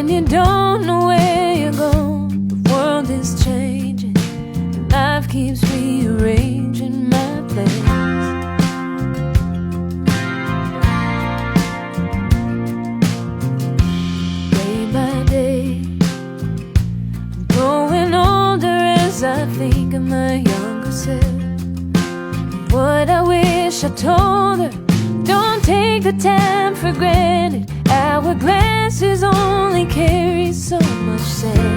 when you don't know where you're going. The world is changing, and life keeps rearranging my plans. Day by day, I'm growing older as I think of my younger self. What I wish I told her: don't take the time for granted. Hourglasses only carry so much sand.